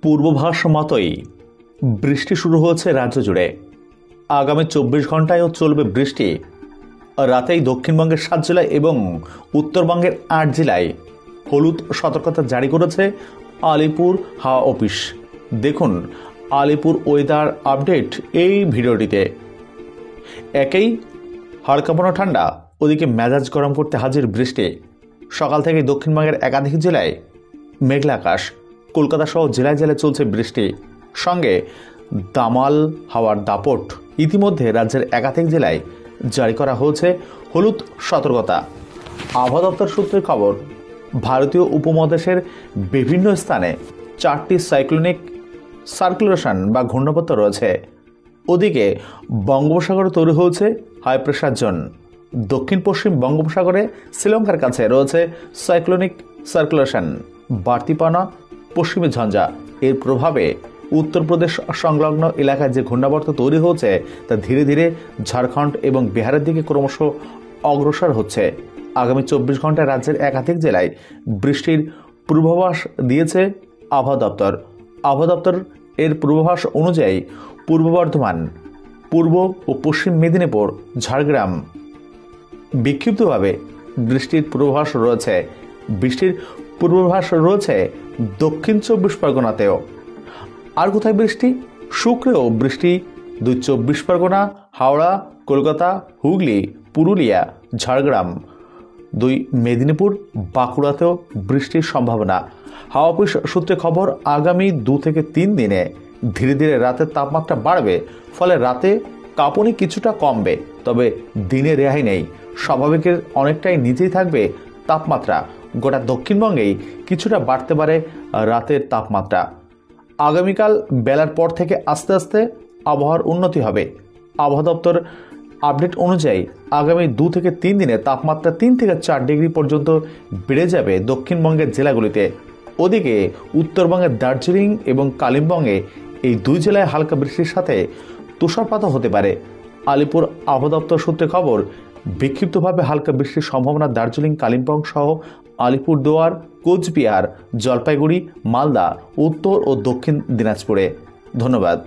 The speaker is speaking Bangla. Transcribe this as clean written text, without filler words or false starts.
পূর্বাভাস মতোই বৃষ্টি শুরু হয়েছে রাজ্য জুড়ে। আগামী 24 ঘন্টায়ও চলবে বৃষ্টি। রাতেই দক্ষিণবঙ্গের 7 জেলায় এবং উত্তরবঙ্গের 8 জেলায় হলুদ সতর্কতা জারি করেছে আলিপুর হাওয়া অফিস। দেখুন আলিপুর ওয়েদার আপডেট এই ভিডিওটিতে। একেই হাড়কাঁপানো ঠান্ডা, ওদিকে মেজাজ গরম করতে হাজির বৃষ্টি। সকাল থেকে দক্ষিণবঙ্গের একাধিক জেলায় মেঘলা আকাশ। কলকাতা সহ জেলায় জেলায় চলছে বৃষ্টি, সঙ্গে দামাল হাওয়ার দাপট। ইতিমধ্যে রাজ্যের একাধিক জেলায় জারি করা হয়েছে হলুদ সতর্কতা। আবহাওয়া দপ্তর সূত্রে খবর, ভারতীয় উপমহাদেশের বিভিন্ন স্থানে 4টি সাইক্লোনিক সার্কুলেশন বা ঘূর্ণাবর্ত রয়েছে। ওদিকে বঙ্গোপসাগরে তৈরি হয়েছে হাই প্রেশার জোন। দক্ষিণ পশ্চিম বঙ্গোপসাগরে শ্রীলঙ্কার কাছে রয়েছে সাইক্লোনিক সার্কুলেশন। বাড়তি পানা পশ্চিমী ঝঞ্ঝা, এর প্রভাবে উত্তরপ্রদেশ সংলগ্ন এলাকায় যে ঘূর্ণাবর্ত তৈরি হয়েছে তা ধীরে ধীরে ঝাড়খণ্ড এবং বিহারের দিকে ক্রমশ অগ্রসর হচ্ছে। আগামী 24 ঘন্টায় রাজ্যের একাধিক জেলায় বৃষ্টির পূর্বাভাস দিয়েছে আবহাওয়া দপ্তর। আবহাওয়া দপ্তর এর পূর্বাভাস অনুযায়ী পূর্ব বর্ধমান, পূর্ব ও পশ্চিম মেদিনীপুর, ঝাড়গ্রাম বিক্ষিপ্তভাবে বৃষ্টির পূর্বাভাস রয়েছে। বৃষ্টির পূর্বাভাস রয়েছে দক্ষিণ 24 পরগনাতেও। আর কোথায় বৃষ্টি? শুক্রেও বৃষ্টি 2 24 পরগনা, হাওড়া, কলকাতা, হুগলি, পুরুলিয়া, ঝাড়গ্রাম, 2 মেদিনীপুর, বাঁকুড়াতেও বৃষ্টির সম্ভাবনা। হাওয়া অফিস সূত্রে খবর, আগামী 2 থেকে 3 দিনে ধীরে ধীরে রাতের তাপমাত্রা বাড়বে, ফলে রাতে কাঁপুনি কিছুটা কমবে, তবে দিনে রেহাই নেই। স্বাভাবিকের অনেকটাই নিচেই থাকবে তাপমাত্রা। গোটা দক্ষিণবঙ্গেই কিছুটা বাড়তে পারে রাতের তাপমাত্রা। আগামীকাল বেলার পর থেকে আস্তে আস্তে আবহাওয়ার উন্নতি হবে। আবহাওয়া দপ্তর আপডেট অনুযায়ী আগামী 2 থেকে 3 দিনে তাপমাত্রা 3 থেকে 4 ডিগ্রি পর্যন্ত বেড়ে যাবে দক্ষিণবঙ্গের জেলাগুলিতে। ওদিকে উত্তরবঙ্গের দার্জিলিং এবং কালিম্পংয়ে এই 2 জেলায় হালকা বৃষ্টির সাথে তুষারপাতও হতে পারে। আলিপুর আবহাওয়া দপ্তর সূত্রে খবর, বিক্ষিপ্তভাবে হালকা বৃষ্টির সম্ভাবনা দার্জিলিং, কালিম্পং সহ আলিপুরদুয়ার, কোচবিহার, জলপাইগুড়ি, মালদা, উত্তর ও দক্ষিণ দিনাজপুরে। ধন্যবাদ।